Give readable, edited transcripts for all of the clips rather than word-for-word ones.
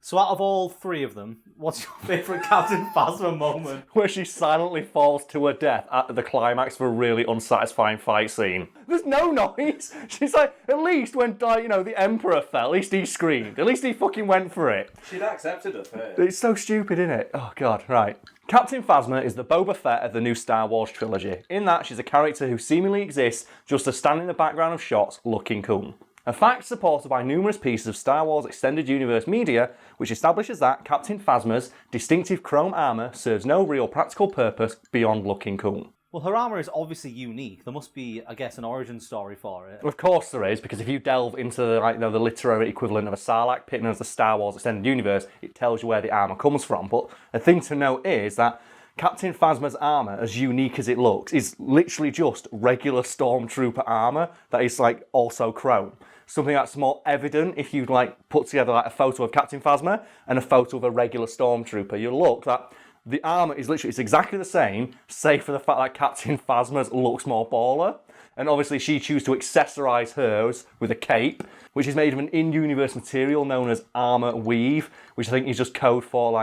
So out of all three of them, what's your favourite Captain Phasma moment? Where she silently falls to her death at the climax of a really unsatisfying fight scene. There's no noise. She's like, at least when, the Emperor fell, at least he screamed. At least he fucking went for it. She'd accepted her fate. It's so stupid, isn't it? Oh, God, right. Captain Phasma is the Boba Fett of the new Star Wars trilogy. In that, she's a character who seemingly exists just to stand in the background of shots looking cool. A fact supported by numerous pieces of Star Wars Extended Universe media, which establishes that Captain Phasma's distinctive chrome armour serves no real practical purpose beyond looking cool. Well, her armour is obviously unique. There must be, I guess, an origin story for it. Of course there is, because if you delve into the literary equivalent of a Sarlacc pit known as the Star Wars Extended Universe, it tells you where the armour comes from. But the thing to note is that Captain Phasma's armour, as unique as it looks, is literally just regular Stormtrooper armour that is also chrome. Something that's more evident if you put together a photo of Captain Phasma and a photo of a regular Stormtrooper. You'll look that the armour is it's exactly the same, save for the fact that Captain Phasma's looks more baller. And obviously she chose to accessorise hers with a cape, which is made of an in-universe material known as armour weave, which I think is just code for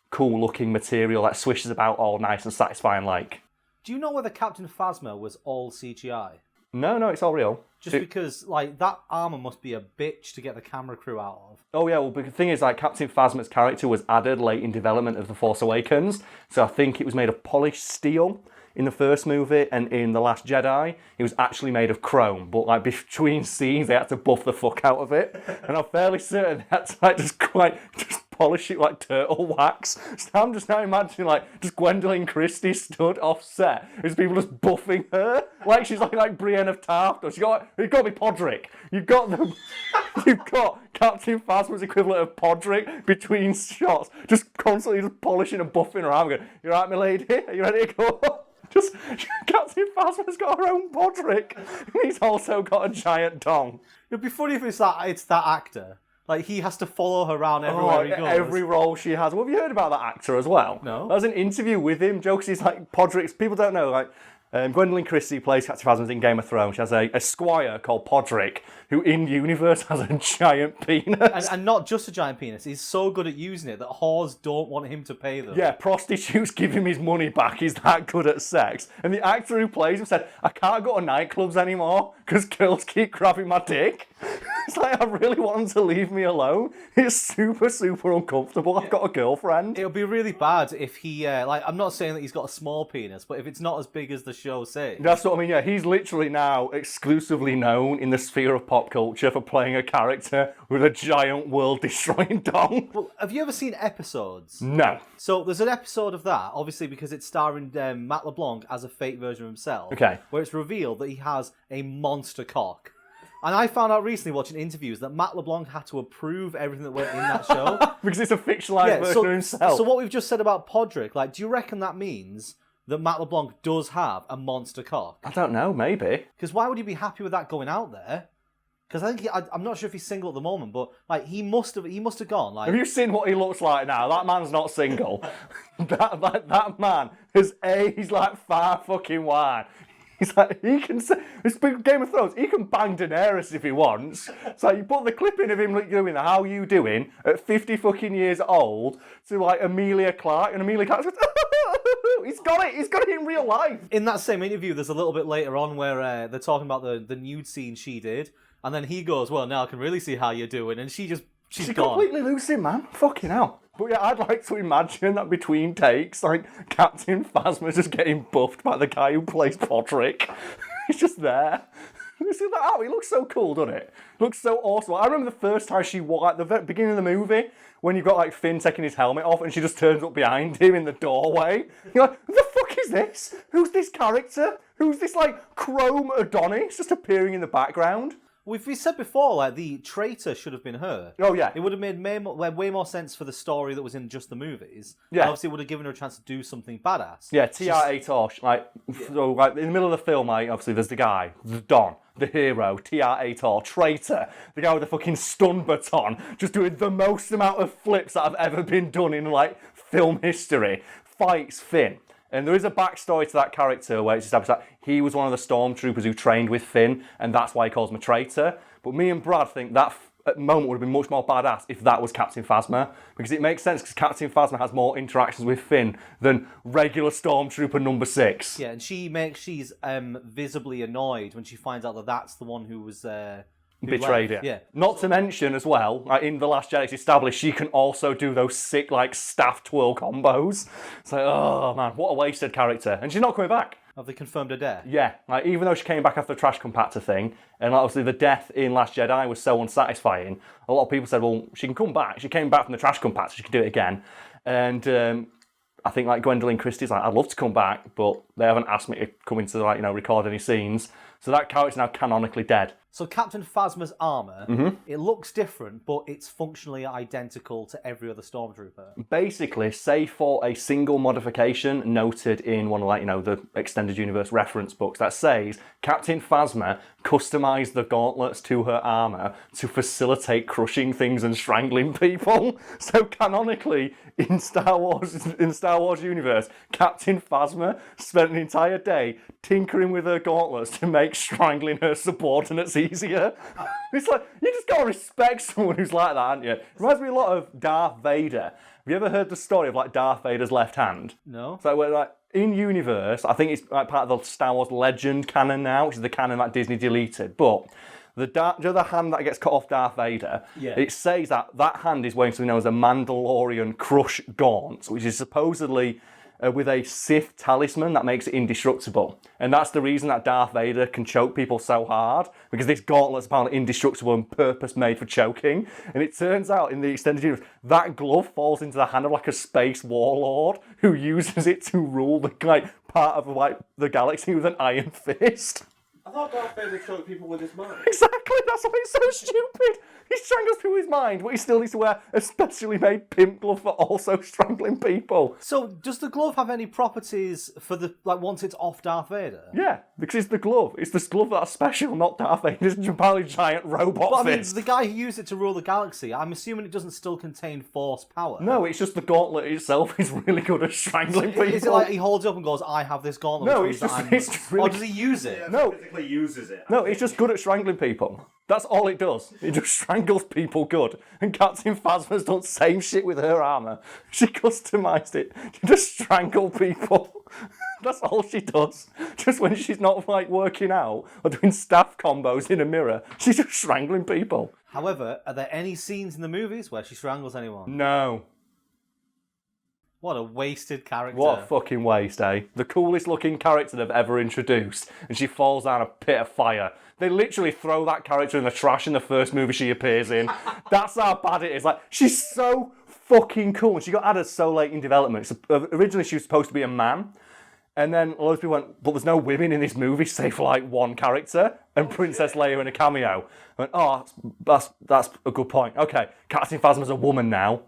cool-looking material that swishes about all nice and satisfying Do you know whether Captain Phasma was all CGI? No, it's all real. Just because, that armour must be a bitch to get the camera crew out of. Oh yeah, well, the thing is, Captain Phasma's character was added late in development of The Force Awakens, so I think it was made of polished steel in the first movie, and in The Last Jedi, it was actually made of chrome, but between scenes, they had to buff the fuck out of it, and I'm fairly certain they had to just polish it like turtle wax. So I'm just now imagining just Gwendolyn Christie stood off set as people just buffing her like she's like Brienne of Tarth. You've got to be Podrick. You've got Captain Phasma's equivalent of Podrick between shots, just constantly just polishing and buffing her arm. Going, "You right, my lady? Are you ready to go?" Just Captain Phasma's got her own Podrick, and he's also got a giant dong. It'd be funny if it's that actor. He has to follow her around everywhere he goes. Every role she has. Well, have you heard about that actor as well? No. There was an interview with him. Jokes, he's Podrick's. People don't know, Gwendolyn Christie plays Captain Phasma in Game of Thrones. She has a squire called Podrick, who in universe has a giant penis. And not just a giant penis. He's so good at using it that whores don't want him to pay them. Yeah, prostitutes give him his money back. He's that good at sex. And the actor who plays him said, "I can't go to nightclubs anymore because girls keep grabbing my dick." It's I really want them to leave me alone. It's super, super uncomfortable. I've got a girlfriend. It would be really bad if he, I'm not saying that he's got a small penis, but if it's not as big as the show says. That's what I mean, yeah. He's literally now exclusively known in the sphere of pop culture for playing a character with a giant world-destroying dong. Well, have you ever seen Episodes? No. So there's an episode of that, obviously because it's starring Matt LeBlanc as a fake version of himself. Okay. Where it's revealed that he has a monster cock. And I found out recently, watching interviews, that Matt LeBlanc had to approve everything that went in that show. Because it's a fictionalised version of himself. So what we've just said about Podrick, do you reckon that means that Matt LeBlanc does have a monster cock? I don't know, maybe. Because why would he be happy with that going out there? Because I think I'm not sure if he's single at the moment, but he must have gone. Have you seen what he looks like now? That man's not single. that man is he's far fucking wide. He's he can say, this big Game of Thrones, he can bang Daenerys if he wants. So you put the clip in of him doing the "How you doing" at 50 fucking years old to Amelia Clark, and Amelia Clark goes, he's got it in real life. In that same interview, there's a little bit later on where they're talking about the nude scene she did, and then he goes, "Well, now I can really see how you're doing," and she's gone. Completely losing, man. Fucking hell. But yeah, I'd like to imagine that between takes, Captain Phasma's just getting buffed by the guy who plays Podrick. He's just there. You see that out? He looks so cool, doesn't it? Looks so awesome. I remember the first time she walked, the beginning of the movie, when you've got Finn taking his helmet off and she just turns up behind him in the doorway. You're like, who the fuck is this? Who's this character? Who's this chrome Adonis just appearing in the background? We said before, the traitor should have been her. Oh, yeah. It would have made way more sense for the story that was in just the movies. Yeah. And obviously, it would have given her a chance to do something badass. Yeah, TR Tosh, so, in the middle of the film, obviously, there's the guy, the Don, the hero, TR traitor, the guy with the fucking stun baton, just doing the most amount of flips that have ever been done in, film history, fights Finn. And there is a backstory to that character where it's established that he was one of the stormtroopers who trained with Finn, and that's why he calls him a traitor. But me and Brad think that at the moment would have been much more badass if that was Captain Phasma, because it makes sense because Captain Phasma has more interactions with Finn than regular Stormtrooper number 6. Yeah, and she's visibly annoyed when she finds out that that's the one who was who Betrayed left. it. Yeah. Not to mention as well, like in The Last Jedi, it's established she can also do those sick like staff twirl combos. It's like, oh man, what a wasted character. And she's not coming back. Have they confirmed her death? Yeah, like even though she came back after the trash compactor thing, and obviously the death in Last Jedi was so unsatisfying, a lot of people said, well, she can come back. She came back from the trash compactor, she can do it again. And I think like Gwendolyn Christie's like, I'd love to come back, but they haven't asked me to come into like, record any scenes. So that character's now canonically dead. So Captain Phasma's armour, Mm-hmm. it looks different, but it's functionally identical to every other Stormtrooper. Basically, save for a single modification noted in one of like, the extended universe reference books that says Captain Phasma customized the gauntlets to her armour to facilitate crushing things and strangling people. So canonically, in Star Wars universe, Captain Phasma spent an entire day tinkering with her gauntlets to make strangling her subordinates easier. It's like, you just gotta respect someone who's like that, haven't you? It reminds me a lot of Darth Vader. Have you ever heard the story of like Darth Vader's left hand? No. So where like in universe, I think it's like part of the Star Wars Legend canon now, which is the canon that Disney deleted. But the other hand that gets cut off Darth Vader, it says that hand is wearing something known as a Mandalorian Crush Gaunt, which is supposedly with a Sith talisman that makes it indestructible. And that's the reason that Darth Vader can choke people so hard, because this gauntlet's apparently indestructible and purpose-made for choking. And it turns out in the extended universe, that glove falls into the hand of like a space warlord who uses it to rule the part of like the galaxy with an iron fist. I thought Darth Vader choked people with his mind. Exactly, that's why it's so stupid. He strangles through his mind, but he still needs to wear a specially made pimp glove for also strangling people. So does the glove have any properties for the once it's off Darth Vader? Yeah, because it's the glove. It's this glove that's special, not Darth Vader's apparently giant robot But I mean, fist. the guy who used it to rule the galaxy, I'm assuming it doesn't still contain Force power. No, it's just the gauntlet itself is really good at strangling people. Is it like he holds it up and goes, I have this gauntlet? No, which it's means just Or really... does he use it? No. Physically uses it. No, it's just good at strangling people. That's all it does. It just strangles people good. And Captain Phasma's done the same shit with her armour. She customised it to just strangle people. That's all she does. Just when she's not like working out or doing staff combos in a mirror, she's just strangling people. However, are there any scenes in the movies where she strangles anyone? No. What a wasted character. What a fucking waste, eh? The coolest looking character they've ever introduced, and she falls down a pit of fire. They literally throw that character in the trash in the first movie she appears in. That's how bad it is. Like, she's so fucking cool. And she got added so late in development. Originally, she was supposed to be a man. And then loads of people went, but there's no women in this movie, save for like one character. And Princess Leia in a cameo. I went, oh, that's a good point. Okay, Captain Phasma's a woman now.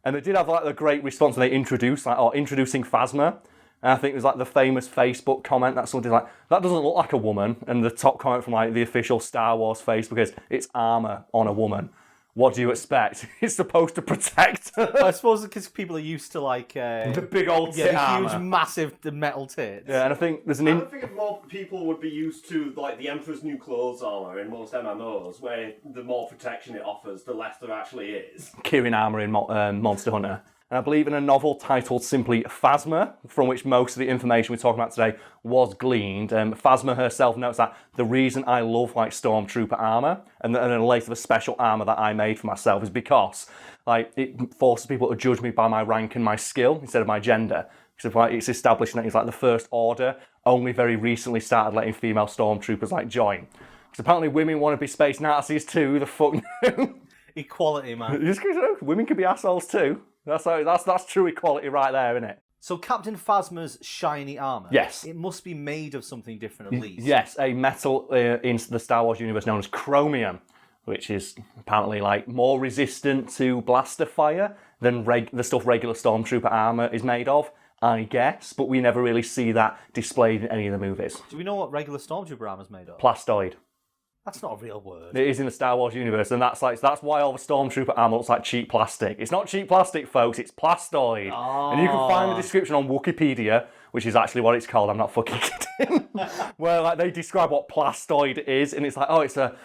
And they did have like the great response when they introducing Phasma. And I think it was like the famous Facebook comment that somebody like, that doesn't look like a woman. And the top comment from like the official Star Wars Facebook is, it's armour on a woman. What do you expect? It's supposed to protect her. I suppose because people are used to like... the big old tit the armour. huge, massive metal tits. Yeah, and I think there's an... I would think if more people would be used to like the Emperor's New Clothes armor in most MMOs, where the more protection it offers, the less there actually is. Kirin armour in Monster Hunter. And I believe in a novel titled simply Phasma, from which most of the information we're talking about today was gleaned. Phasma herself notes that the reason I love like Stormtrooper armour and a later special armour that I made for myself is because like it forces people to judge me by my rank and my skill instead of my gender. Because like, it's establishing that it's like the First Order only very recently started letting female Stormtroopers like join. Because apparently women want to be space Nazis too. Who the fuck knew? Equality, man. Just 'cause, women can be assholes too. That's true equality right there, isn't it? So Captain Phasma's shiny armour, Yes. it must be made of something different at least. Yes, a metal in the Star Wars universe known as chromium, which is apparently like more resistant to blaster fire than the stuff regular Stormtrooper armour is made of, I guess, but we never really see that displayed in any of the movies. Do we know what regular Stormtrooper armour's made of? Plastoid. That's not a real word. It is in the Star Wars universe, and that's why all the Stormtrooper armor looks like cheap plastic. It's not cheap plastic, folks, it's plastoid. And you can find the description on Wikipedia, which is actually what it's called, I'm not fucking kidding, where like they describe what plastoid is, and it's like, oh, it's a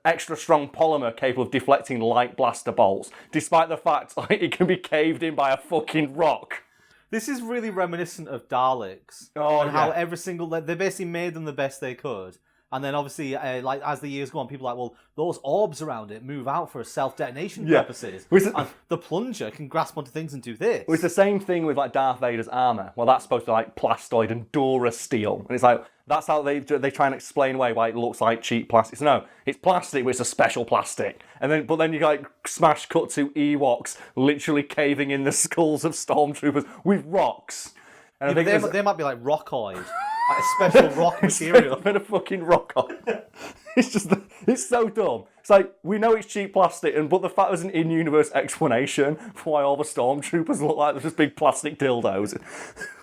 extra strong polymer capable of deflecting light blaster bolts, despite the fact like it can be caved in by a fucking rock. This is really reminiscent of Daleks. Oh, how every single... They basically made them the best they could. And then obviously, like as the years go on, people are like, well, those orbs around it move out for self-detonation purposes. And the plunger can grasp onto things and do this. It's the same thing with like Darth Vader's armor. Well, that's supposed to be like plastoid and Dura steel. And it's like, that's how they try and explain away why it looks like cheap plastic. So no, it's plastic, but it's a special plastic. But then you like smash cut to Ewoks literally caving in the skulls of stormtroopers with rocks. And they might be like rockoid. Like a special rock material. A fucking rock on. It's so dumb. It's like, we know it's cheap plastic, but the fact there's an in-universe explanation for why all the stormtroopers look like they're just big plastic dildos.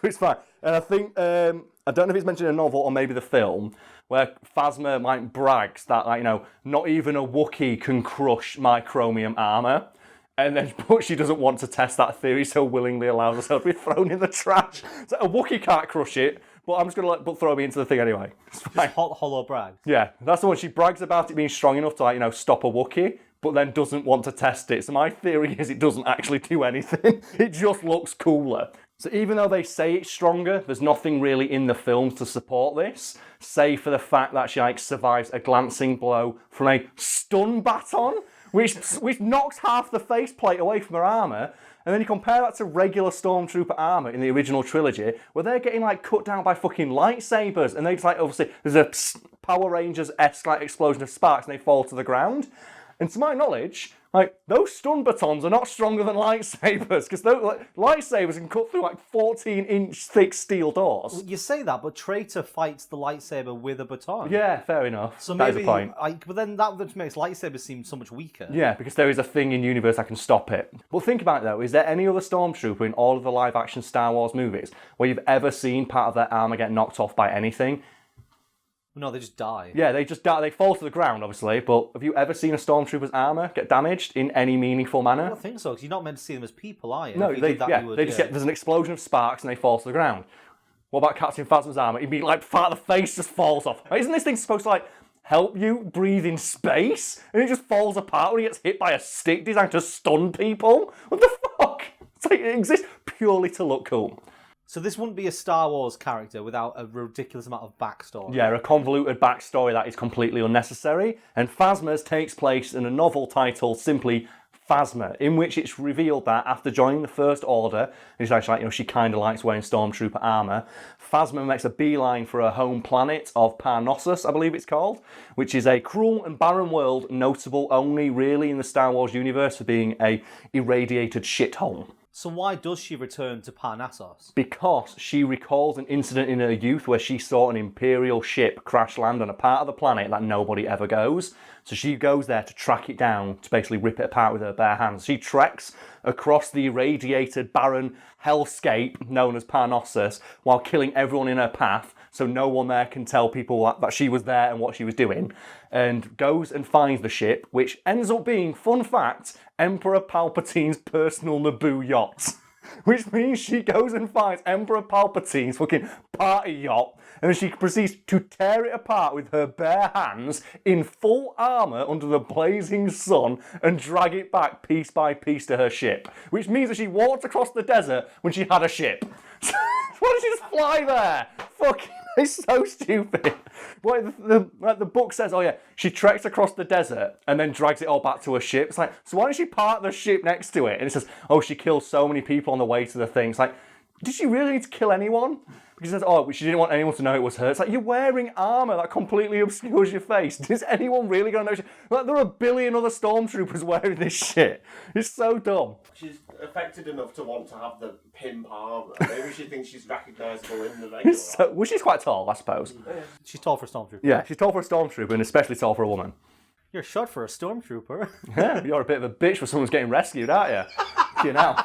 It's fine. And I think, I don't know if it's mentioned in a novel or maybe the film, where Phasma like brags that, like, you know, not even a Wookiee can crush my chromium armor. But she doesn't want to test that theory, so willingly allows herself to be thrown in the trash. So a Wookiee can't crush it, but I'm just going to throw me into the thing anyway. It's fine. Just hollow brag. Yeah, that's the one. She brags about it being strong enough to, like, you know, stop a Wookiee, but then doesn't want to test it. So my theory is it doesn't actually do anything. It just looks cooler. So even though they say it's stronger, there's nothing really in the films to support this, save for the fact that she like survives a glancing blow from a stun baton, which knocks half the faceplate away from her armour. And then you compare that to regular Stormtrooper armour in the original trilogy, where they're getting like cut down by fucking lightsabers, and they just like, obviously, there's a Power Rangers-esque like explosion of sparks and they fall to the ground. And to my knowledge, like, those stun batons are not stronger than lightsabers, because lightsabers can cut through like 14-inch thick steel doors. Well, you say that, but Traitor fights the lightsaber with a baton. Yeah, fair enough. So that maybe, is a point. But then that just makes lightsabers seem so much weaker. Yeah, because there is a thing in universe that can stop it. But think about it though, is there any other Stormtrooper in all of the live-action Star Wars movies where you've ever seen part of their armour get knocked off by anything? No, they just die. Yeah, they just die. They fall to the ground, obviously, but have you ever seen a Stormtrooper's armour get damaged in any meaningful manner? I don't think so, because you're not meant to see them as people, are you? No, there's an explosion of sparks and they fall to the ground. What about Captain Phasma's armour? He'd be like, part of the face just falls off. Like, isn't this thing supposed to like help you breathe in space? And it just falls apart when he gets hit by a stick designed to stun people? What the fuck? It's like, it exists purely to look cool. So this wouldn't be a Star Wars character without a ridiculous amount of backstory. Yeah, a convoluted backstory that is completely unnecessary. And Phasma's takes place in a novel titled simply Phasma, in which it's revealed that after joining the First Order, it's actually like, you know, she kind of likes wearing Stormtrooper armour, Phasma makes a beeline for her home planet of Parnassus, I believe it's called, which is a cruel and barren world notable only really in the Star Wars universe for being a irradiated shithole. So why does she return to Parnassus? Because she recalls an incident in her youth where she saw an Imperial ship crash land on a part of the planet that nobody ever goes. So she goes there to track it down, to basically rip it apart with her bare hands. She treks across the irradiated, barren hellscape known as Parnassus while killing everyone in her path, so no one there can tell people that she was there and what she was doing, and goes and finds the ship, which ends up being, fun fact, Emperor Palpatine's personal Naboo yacht. Which means she goes and finds Emperor Palpatine's fucking party yacht, and then she proceeds to tear it apart with her bare hands in full armour under the blazing sun and drag it back piece by piece to her ship. Which means that she walked across the desert when she had a ship. Why did she just fly there? Fucking, it's so stupid. The book says, oh yeah, she treks across the desert and then drags it all back to her ship. It's like, so why did she park the ship next to it? And it says, oh, she killed so many people on the way to the thing. It's like, did she really need to kill anyone? Because it says, oh, she didn't want anyone to know it was her. It's like, you're wearing armour that completely obscures your face. Is anyone really going to know? Like, there are a billion other stormtroopers wearing this shit. It's so dumb. She's affected enough to want to have the pimp armour. Maybe she thinks she's recognisable in the regular. Well, she's quite tall, I suppose. She's tall for a stormtrooper. Yeah, she's tall for a stormtrooper and especially tall for a woman. You're short for a stormtrooper. Yeah, you're a bit of a bitch when someone's getting rescued, aren't you? You know.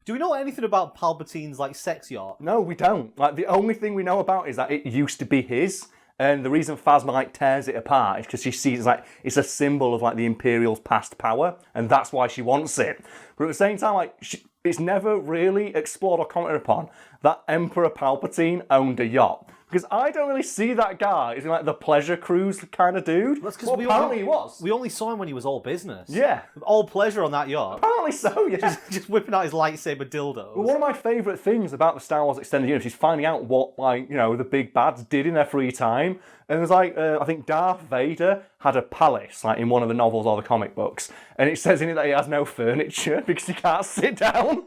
Do we know anything about Palpatine's like sex yacht? No, we don't. Like, the only thing we know about is that it used to be his, And the reason Phasma like tears it apart is because she sees like it's a symbol of like the Imperial's past power, and that's why she wants it. But at the same time, like it's never really explored or commented upon that Emperor Palpatine owned a yacht. Because I don't really see that guy as like the pleasure cruise kind of dude. That's because well, apparently he was. We only saw him when he was all business. Yeah. All pleasure on that yacht. Apparently so, yeah. Just whipping out his lightsaber dildos. Well, one of my favourite things about the Star Wars Extended Universe is finding out what, like, you know, the big bads did in their free time. And there's like, I think Darth Vader had a palace, like in one of the novels or the comic books. And it says in it that he has no furniture because he can't sit down.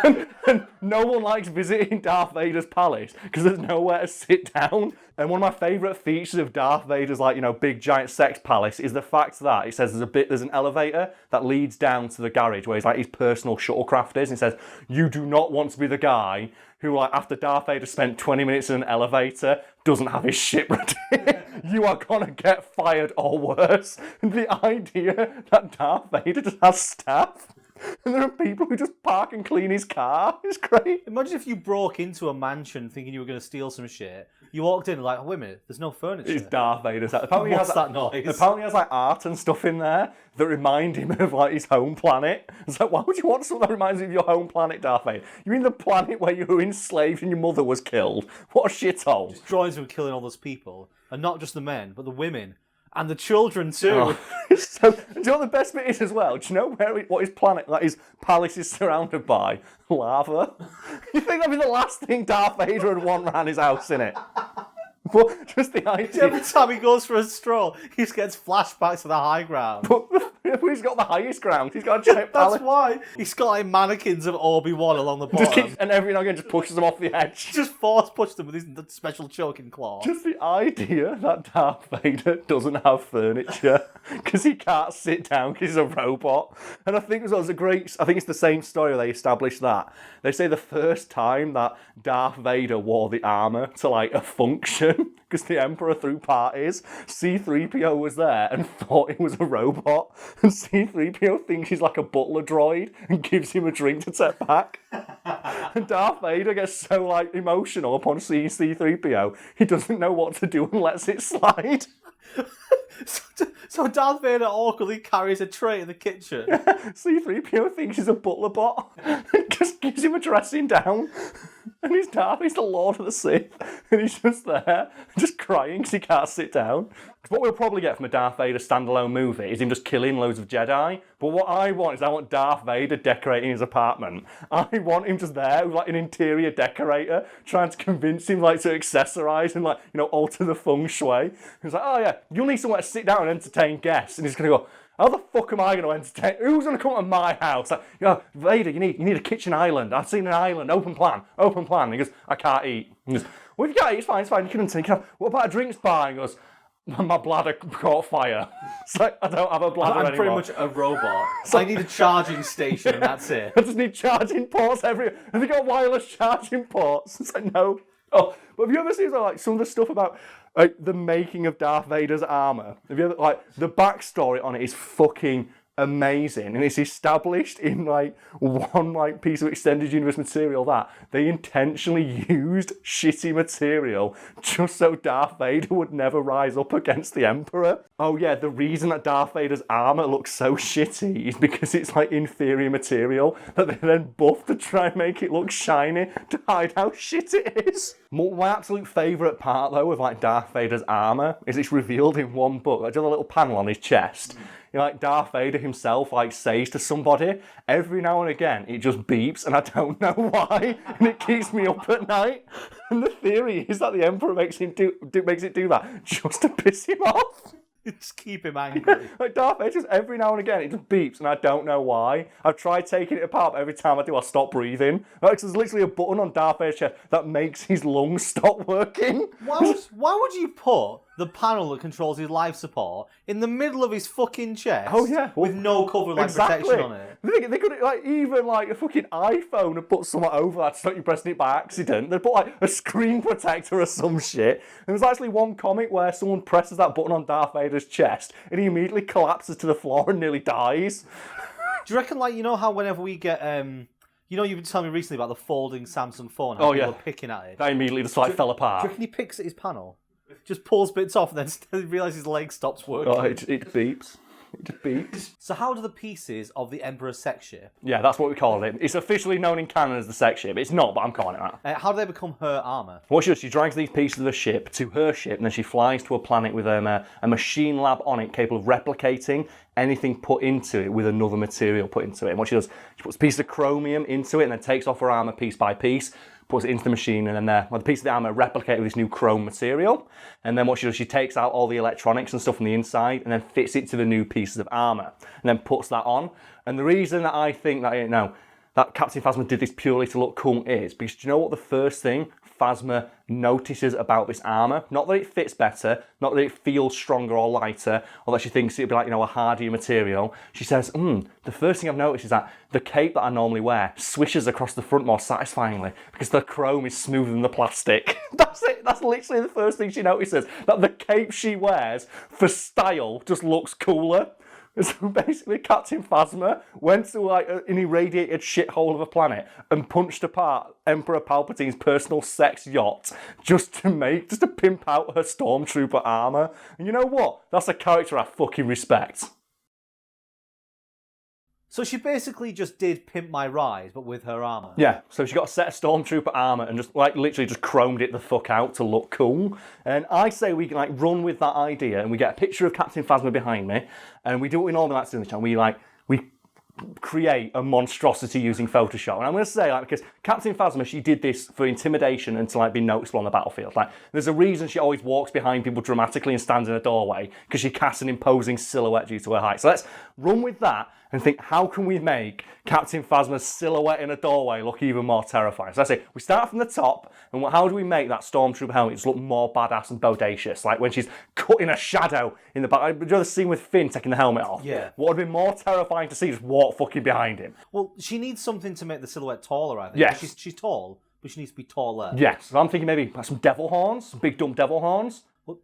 and no one likes visiting Darth Vader's palace because there's nowhere to sit down. And one of my favourite features of Darth Vader's, like, you know, big giant sex palace is the fact that it says there's an elevator that leads down to the garage where he's like his personal shuttlecraft is. And it says, you do not want to be the guy who, like, after Darth Vader spent 20 minutes in an elevator, doesn't have his shit ready. You are gonna get fired or worse. And the idea that Darth Vader just has staff and there are people who just park and clean his car is great. Imagine if you broke into a mansion thinking you were going to steal some shit. You walked in and like, oh, wait a minute, there's no furniture. It's Darth Vader's. Apparently What's that noise? Apparently he has like art and stuff in there that remind him of like his home planet. It's like, why would you want something that reminds you of your home planet, Darth Vader? You mean the planet where you were enslaved and your mother was killed? What a shithole. Just drawings of him killing all those people. And not just the men, but the women. And the children too. Oh. So, do you know what the best bit is as well? Do you know what his planet, like his palace is surrounded by? Lava. You think that'd be the last thing Darth Vader would want around his house, innit? But just the idea. Every time he goes for a stroll, he just gets flashbacks to the high ground. But he's got the highest ground. He's got a giant palace. That's why. He's got like mannequins of Obi-Wan along the bottom. And every now and again just pushes them off the edge. Just force push them with his special choking claw. Just the idea that Darth Vader doesn't have furniture because he can't sit down because he's a robot. And I think it was I think it's the same story where they established that. They say the first time that Darth Vader wore the armour to like a function because the Emperor threw parties, C-3PO was there and thought it was a robot. And C-3PO thinks he's like a butler droid and gives him a drink to take back. And Darth Vader gets so like emotional upon seeing C-3PO, he doesn't know what to do and lets it slide. So Darth Vader awkwardly carries a tray in the kitchen. C-3PO thinks he's a butler bot and just gives him a dressing down. And he's the Lord of the Sith. And he's just there, just crying because he can't sit down. What we'll probably get from a Darth Vader standalone movie is him just killing loads of Jedi. But what I want Darth Vader decorating his apartment. I want him just there with like an interior decorator trying to convince him like to accessorize and like, you know, alter the feng shui. He's like, oh yeah, you'll need somewhere to sit down and entertain guests. And he's going to go, how the fuck am I going to entertain? Who's going to come to my house? Like, you know, Vader, you need a kitchen island. I've seen an island, open plan. And he goes, I can't eat. And he goes, well, if you can't eat, it's fine. You can have, what about a drinks bar? And he goes, my bladder caught fire. It's like, I don't have a bladder anymore. I'm pretty much a robot. So I need a charging station and that's it. I just need charging ports everywhere. Have you got wireless charging ports? It's like, no. Oh, but have you ever seen like some of the stuff about like the making of Darth Vader's armor? Have you ever like the backstory on it is fucking amazing, and it's established in like one like piece of extended universe material that they intentionally used shitty material just so Darth Vader would never rise up against the Emperor. Oh yeah, the reason that Darth Vader's armor looks so shitty is because it's like inferior material that they then buff to try and make it look shiny to hide how shit it is. My absolute favourite part though of like Darth Vader's armor is it's revealed in one book. Like, just a little panel on his chest. You know, like Darth Vader himself like says to somebody, every now and again it just beeps and I don't know why, and it keeps me up at night. And the theory is that the Emperor makes it do that just to piss him off. Just keep him angry. Like Darth Vader, just every now and again it just beeps and I don't know why. I've tried taking it apart, but every time I do I stop breathing. Like, there's literally a button on Darth Vader's chest that makes his lungs stop working. Why would you put the panel that controls his life support in the middle of his fucking chest? Oh yeah, with no cover like protection on it. They could like even like a fucking iPhone and put something over that to stop you pressing it by accident. They put like a screen protector or some shit. And there's actually one comic where someone presses that button on Darth Vader's chest and he immediately collapses to the floor and nearly dies. Do you reckon, like, you know how whenever we get you know, you've been telling me recently about the folding Samsung phone, how oh people yeah, are picking at it. That immediately just like fell apart. Do you reckon he picks at his panel? Just pulls bits off and then realises his leg stops working. Oh, it beeps. It just beeps. So how do the pieces of the Emperor's sex ship... Yeah, that's what we call it. It's officially known in canon as the sex ship. It's not, but I'm calling it that. how do they become her armour? What she does, she drags these pieces of the ship to her ship, and then she flies to a planet with a machine lab on it capable of replicating anything put into it with another material put into it. And what she does, she puts a piece of chromium into it and then takes off her armour piece by piece, puts it into the machine, and then the piece of the armour replicated with this new chrome material. And then what she does, she takes out all the electronics and stuff from the inside and then fits it to the new pieces of armour and then puts that on. And the reason that I think that, that Captain Phasma did this purely to look cool is because do you know what the first thing Phasma notices about this armour? Not that it fits better, not that it feels stronger or lighter, or that she thinks it'd be like, a hardier material. She says, the first thing I've noticed is that the cape that I normally wear swishes across the front more satisfyingly because the chrome is smoother than the plastic. That's it. That's literally the first thing she notices. That the cape she wears for style just looks cooler. So basically, Captain Phasma went to an irradiated shithole of a planet and punched apart Emperor Palpatine's personal sex yacht just to pimp out her stormtrooper armour. And you know what? That's a character I fucking respect. So she basically just did Pimp My Ride, but with her armour. Yeah, so she got a set of stormtrooper armour and just literally just chromed it the fuck out to look cool. And I say we run with that idea and we get a picture of Captain Phasma behind me and we do what we normally like to do in the channel. We create a monstrosity using Photoshop. And I'm going to say, because Captain Phasma, she did this for intimidation and to be noticeable on the battlefield. There's a reason she always walks behind people dramatically and stands in a doorway, because she casts an imposing silhouette due to her height. So let's run with that and think, how can we make Captain Phasma's silhouette in a doorway look even more terrifying? So let's say we start from the top, and how do we make that stormtrooper helmet just look more badass and bodacious? Like when she's cutting a shadow in the back. Do you know the scene with Finn taking the helmet off? Yeah. What would be more terrifying to see? Just walk fucking behind him. Well, she needs something to make the silhouette taller, I think. Yes. She's tall, but she needs to be taller. Yes. So I'm thinking maybe some devil horns, some big dumb devil horns.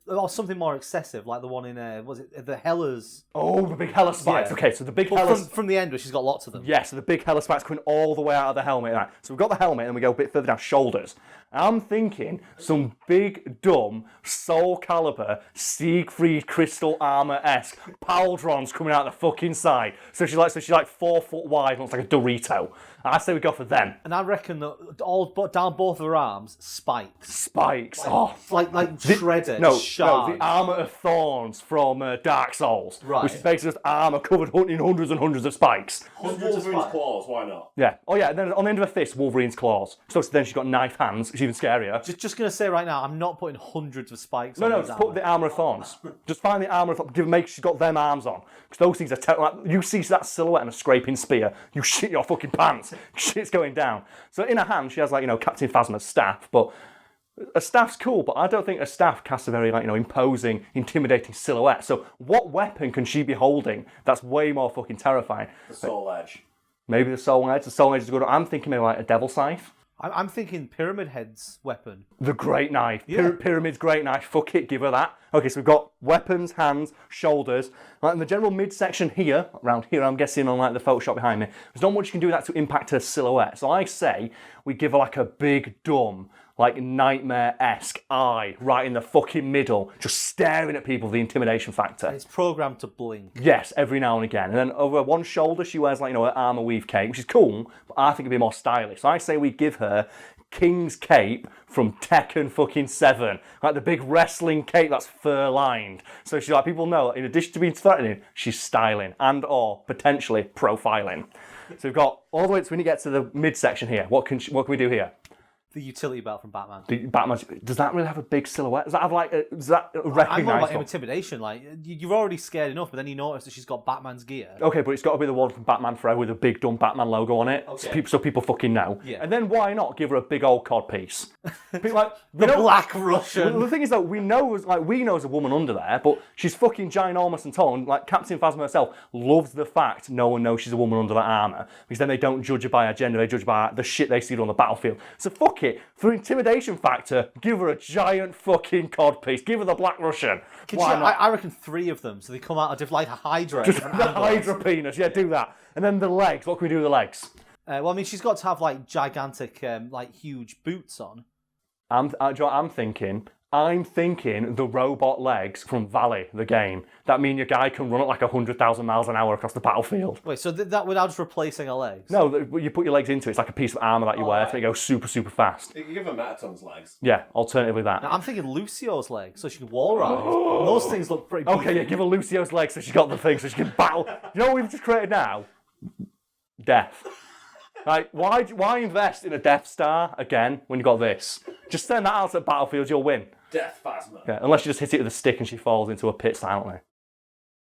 Or something more excessive, like the one in, the Hellas? Oh, the big Hella spikes. Yeah. Okay, so the big Hella... From the end, where she's got lots of them. Yeah, so the big Hella spikes coming all the way out of the helmet. Right. So we've got the helmet, and we go a bit further down, shoulders. I'm thinking some big, dumb, Soul Calibur, Siegfried Crystal Armor-esque pauldrons coming out the fucking side. So she's like 4 foot wide, looks like a Dorito. I say we go for them. And I reckon that down both of her arms, spikes. Spikes. Like shredded, sharp. No, the Armour of Thorns from Dark Souls. Right. Which is basically just armour covered in hundreds and hundreds of spikes. Wolverine's claws, why not? Yeah. Oh yeah, and then on the end of her fist, Wolverine's claws. So then she's got knife hands, it's even scarier. Just going to say right now, I'm not putting hundreds of spikes on No, just put the Armour of Thorns. Just find the Armour of Thorns, make sure she's got them arms on. Because those things are you see that silhouette and a scraping spear, you shit your fucking pants. Shit's going down. So in her hand, she has Captain Phasma's staff, but a staff's cool, but I don't think a staff casts a very imposing, intimidating silhouette. So what weapon can she be holding that's way more fucking terrifying? The Soul Edge. Maybe the Soul Edge. The Soul Edge is good. I'm thinking maybe a Devil Scythe. I'm thinking Pyramid Head's weapon. The Great Knife. Yeah. Pyramid's Great Knife. Fuck it, give her that. Okay, so we've got weapons, hands, shoulders. In the general midsection here, around here, I'm guessing on the Photoshop behind me, there's not much you can do with that to impact her silhouette. So I say we give her a big, dumb, nightmare-esque eye right in the fucking middle, just staring at people, the intimidation factor. It's programmed to blink. Yes, every now and again. And then over one shoulder, she wears her armour weave cape, which is cool, but I think it'd be more stylish. So I say we give her King's cape from Tekken fucking 7. The big wrestling cape that's fur-lined. So she's people know, in addition to being threatening, she's styling and or potentially profiling. So we've got all the way to when you get to the midsection here. What can we do here? The utility belt from Batman. Does that really have a big silhouette? Does that have does that recognise? I'm not about intimidation. You're already scared enough, but then you notice that she's got Batman's gear. Okay, but it's got to be the one from Batman Forever with a big dumb Batman logo on it, okay. so people fucking know. Yeah. And then why not give her a big old codpiece? Black Russian. Well, the thing is though, we know there's a woman under there, but she's fucking ginormous and tall. And Captain Phasma herself loves the fact no one knows she's a woman under that armour, because then they don't judge her by her gender, they judge her by the shit they see on the battlefield. So fuck it. For intimidation factor, give her a giant fucking codpiece. Give her the Black Russian. Why not? I reckon 3 of them, so they come out of like a Hydra. Just the Hydra penis, yeah, do that. And then the legs, what can we do with the legs? She's got to have gigantic, huge boots on. I'm thinking I'm thinking the robot legs from Valley, the game, that mean your guy can run at like 100,000 miles an hour across the battlefield. Wait, so that without just replacing our legs? No, you put your legs into it. It's like a piece of armour that you wear to go super, super fast. You can give him Metaton's legs. Yeah, alternatively that. Now, I'm thinking Lucio's legs, so she can wall ride. And those things look pretty beefy. Okay, yeah, give her Lucio's legs so she's got the thing so she can battle. You know what we've just created now? Death. Right, why invest in a Death Star again when you've got this? Just send that out to the battlefield, you'll win. Death Phasma. Yeah, unless you just hit it with a stick and she falls into a pit silently.